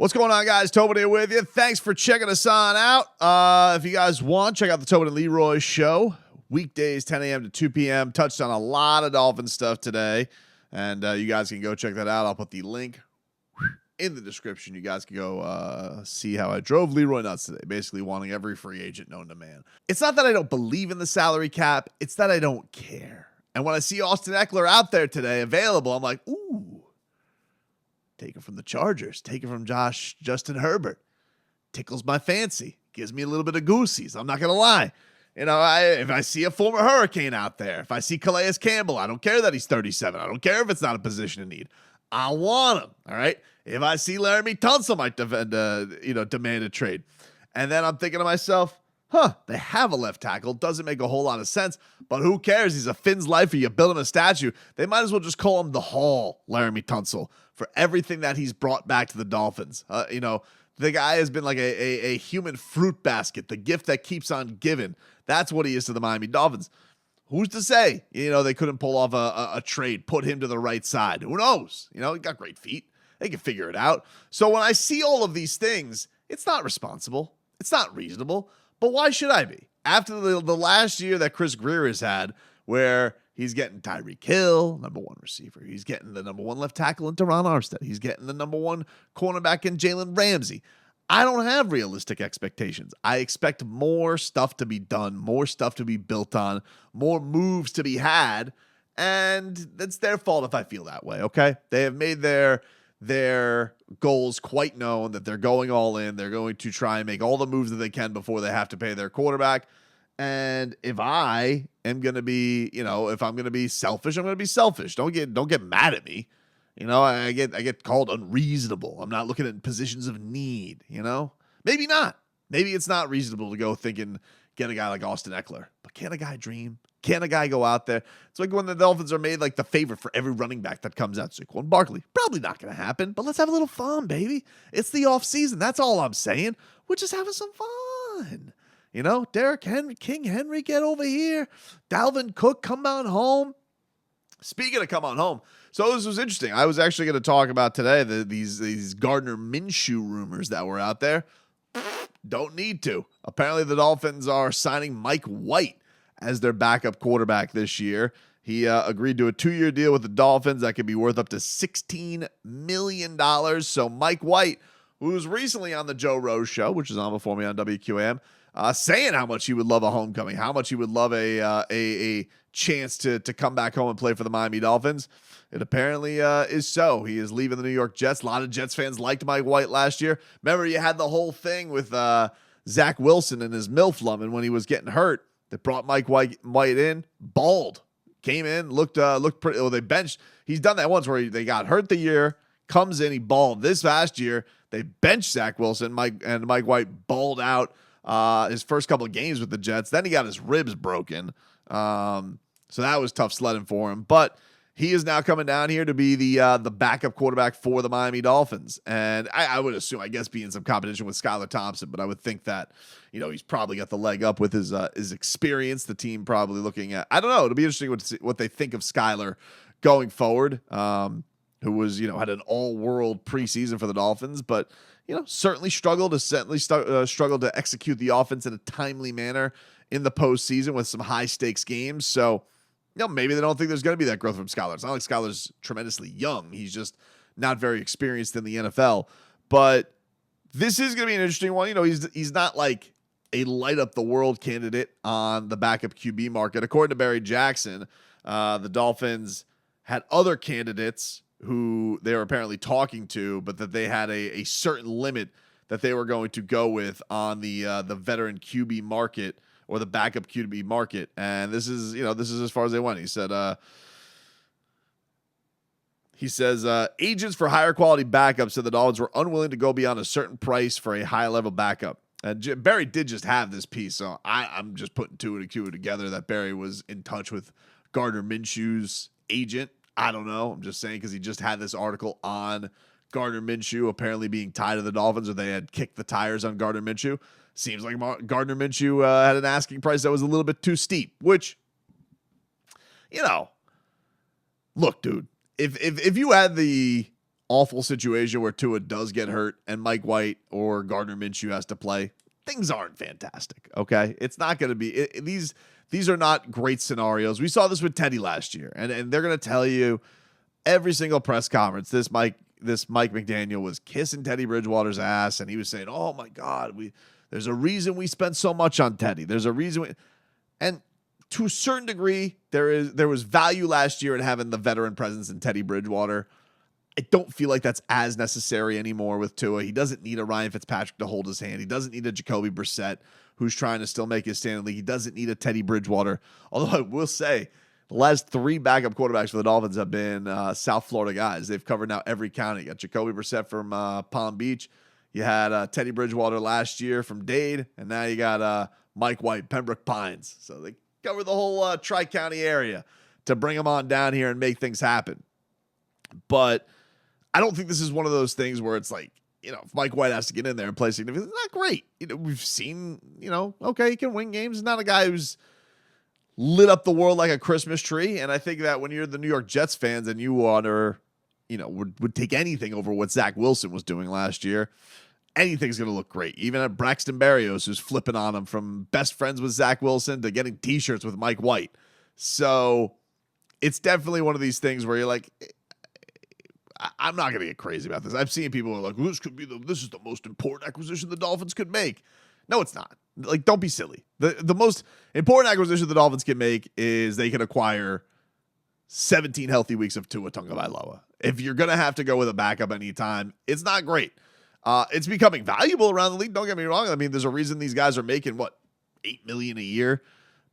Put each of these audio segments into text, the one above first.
What's going on, guys? Tobin here with you. Thanks for checking us on out. If you guys want, check out the Tobin and Leroy show. Weekdays, 10 a.m. to 2 p.m. Touched on a lot of Dolphins stuff today, and you guys can go check that out. I'll put the link in the description. You guys can go see how I drove Leroy nuts today, basically wanting every free agent known to man. It's not that I don't believe in the salary cap. It's that I don't care. And when I see Austin Ekeler out there today available, I'm like, ooh. Take it from the Chargers. Take it from Justin Herbert. Tickles my fancy. Gives me a little bit of goosies. I'm not going to lie. You know, if I see a former Hurricane out there, if I see Calais Campbell, I don't care that he's 37. I don't care if it's not a position of need. I want him, all right? If I see Laramie Tunsil might demand a trade. And then I'm thinking to myself, they have a left tackle. Doesn't make a whole lot of sense, but who cares? He's a Finn's lifer. You build him a statue. They might as well just call him the Hall, Laramie Tunsil, for everything that he's brought back to the Dolphins. The guy has been like a human fruit basket, the gift that keeps on giving. That's what he is to the Miami Dolphins. Who's to say, they couldn't pull off a trade, put him to the right side? Who knows? He got great feet. They can figure it out. So when I see all of these things, it's not responsible. It's not reasonable. But why should I be? After the last year that Chris Greer has had, where he's getting Tyreek Hill, number one receiver. He's getting the number one left tackle in Teron Armstead. He's getting the number one cornerback in Jalen Ramsey. I don't have realistic expectations. I expect more stuff to be done, more stuff to be built on, more moves to be had, and it's their fault if I feel that way, okay? They have made their goals quite known that they're going all in. They're going to try and make all the moves that they can before they have to pay their quarterback. And if I am going to be, if I'm going to be selfish, I'm going to be selfish. Don't get mad at me. I get called unreasonable. I'm not looking at positions of need, Maybe not. Maybe it's not reasonable to go thinking get a guy like Austin Ekeler. But can a guy dream? Can a guy go out there? It's like when the Dolphins are made like the favorite for every running back that comes out. Saquon Barkley, probably not going to happen, but let's have a little fun, baby. It's the off season. That's all I'm saying. We're just having some fun. Derrick Henry, King Henry, get over here. Dalvin Cook, come on home. Speaking of come on home, so this was interesting. I was actually going to talk about today these Gardner Minshew rumors that were out there. Don't need to. Apparently the Dolphins are signing Mike White as their backup quarterback this year. He agreed to a 2-year deal with the Dolphins that could be worth up to $16 million. So Mike White, who was recently on the Joe Rose show, which is on before me on WQAM, saying how much he would love a homecoming, how much he would love a chance to come back home and play for the Miami Dolphins. It apparently is so. He is leaving the New York Jets. A lot of Jets fans liked Mike White last year. Remember, you had the whole thing with Zach Wilson and his MILF loving when he was getting hurt. They brought Mike White in, bald, came in, looked pretty. Well, they benched. He's done that once where they got hurt the year, comes in, he balled. This past year, they benched Zach Wilson. Mike White balled out his first couple of games with the Jets. Then he got his ribs broken. So that was tough sledding for him. But he is now coming down here to be the backup quarterback for the Miami Dolphins. And I would assume, I guess, be in some competition with Skylar Thompson, but I would think that, he's probably got the leg up with his experience. The team probably looking at, I don't know, it'll be interesting what they think of Skylar going forward, who was, had an all-world preseason for the Dolphins, but, certainly struggled to execute the offense in a timely manner in the postseason with some high-stakes games. So, maybe they don't think there's going to be that growth from Skylar. It's not like Skylar's tremendously young. He's just not very experienced in the NFL. But this is going to be an interesting one. He's not like a light-up-the-world candidate on the backup QB market. According to Barry Jackson, the Dolphins had other candidates who they were apparently talking to, but that they had a certain limit that they were going to go with on the veteran QB market, or the backup QB market. And this is as far as they went. He says, agents for higher quality backups said the Dolphins were unwilling to go beyond a certain price for a high level backup. And Barry did just have this piece. So I'm just putting two and two together that Barry was in touch with Gardner Minshew's agent. I don't know. I'm just saying, because he just had this article on Gardner Minshew apparently being tied to the Dolphins, or they had kicked the tires on Gardner Minshew. Seems like Gardner Minshew had an asking price that was a little bit too steep, which, look, dude, if you had the awful situation where Tua does get hurt and Mike White or Gardner Minshew has to play, things aren't fantastic, okay? It's not going to be these are not great scenarios. We saw this with Teddy last year, and they're going to tell you every single press conference this Mike McDaniel was kissing Teddy Bridgewater's ass, and he was saying, "Oh my God, there's a reason we spent so much on Teddy. There's a reason." And to a certain degree, there was value last year in having the veteran presence in Teddy Bridgewater. I don't feel like that's as necessary anymore with Tua. He doesn't need a Ryan Fitzpatrick to hold his hand. He doesn't need a Jacoby Brissett who's trying to still make his stand in the league. He doesn't need a Teddy Bridgewater. Although I will say, the last 3 backup quarterbacks for the Dolphins have been South Florida guys. They've covered now every county. You got Jacoby Brissett from Palm Beach. You had Teddy Bridgewater last year from Dade. And now you got Mike White, Pembroke Pines. So they cover the whole Tri-County area to bring them on down here and make things happen. But I don't think this is one of those things where it's like, if Mike White has to get in there and play significant, it's not great. We've seen, okay, he can win games. He's not a guy who's lit up the world like a Christmas tree. And I think that when you're the New York Jets fans and you would take anything over what Zach Wilson was doing last year, anything's going to look great. Even at Braxton Berrios, who's flipping on him from best friends with Zach Wilson to getting T-shirts with Mike White. So it's definitely one of these things where you're like, I'm not going to get crazy about this. I've seen people who are like, this is the most important acquisition the Dolphins could make. No, it's not. Like, don't be silly. The most important acquisition the Dolphins can make is they can acquire 17 healthy weeks of Tua Tagovailoa. If you're going to have to go with a backup anytime, it's not great. It's becoming valuable around the league. Don't get me wrong. I mean, there's a reason these guys are making, $8 million a year,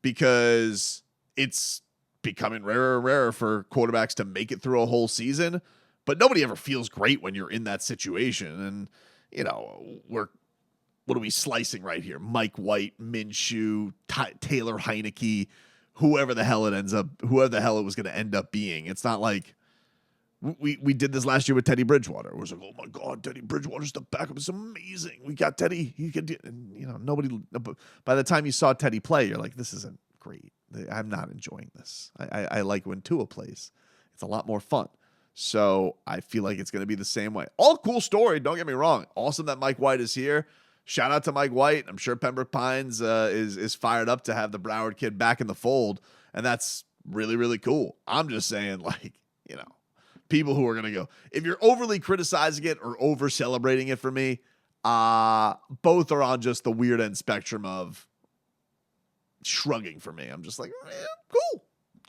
because it's becoming rarer and rarer for quarterbacks to make it through a whole season. But nobody ever feels great when you're in that situation. And, what are we slicing right here? Mike White, Minshew, Taylor Heineke, whoever the hell it was going to end up being. It's not like we did this last year with Teddy Bridgewater. It was like, oh my God, Teddy Bridgewater's the backup. It's amazing. We got Teddy. He could do, and nobody. By the time you saw Teddy play, you're like, this isn't great. I'm not enjoying this. I like when Tua plays. It's a lot more fun. So I feel like it's going to be the same way. All cool story. Don't get me wrong. Awesome that Mike White is here. Shout out to Mike White. I'm sure Pembroke Pines is fired up to have the Broward kid back in the fold. And that's really, really cool. I'm just saying, people who are going to go, if you're overly criticizing it or over celebrating it for me, both are on just the weird end spectrum of shrugging for me. I'm just like,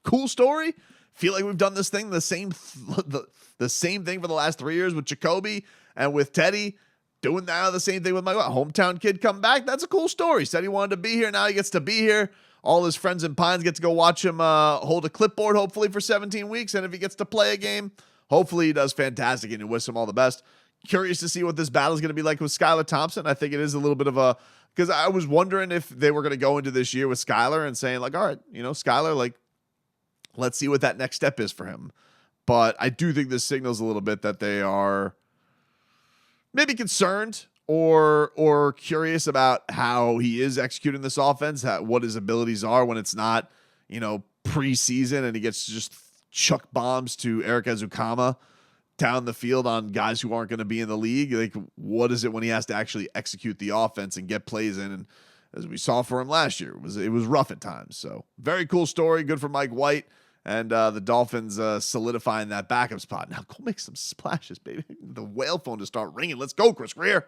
cool story. Feel like we've done this thing the same thing for the last 3 years with Jacoby and with Teddy, doing now the same thing with my hometown kid come back. That's a cool story. Said he wanted to be here. Now he gets to be here. All his friends in Pines get to go watch him hold a clipboard, hopefully for 17 weeks. And if he gets to play a game, hopefully he does fantastic, and you wish him all the best. Curious to see what this battle is going to be like with Skylar Thompson. I think it is a little bit of because I was wondering if they were going to go into this year with Skylar and saying all right, Skylar, let's see what that next step is for him. But I do think this signals a little bit that they are maybe concerned or curious about how he is executing this offense, what his abilities are when it's not, preseason and he gets to just chuck bombs to Eric Ezukama down the field on guys who aren't going to be in the league. Like, what is it when he has to actually execute the offense and get plays in? And as we saw for him last year, it was rough at times. So very cool story. Good for Mike White. And the Dolphins solidifying that backup spot. Now go make some splashes, baby. The whale phone to start ringing. Let's go, Chris Greer.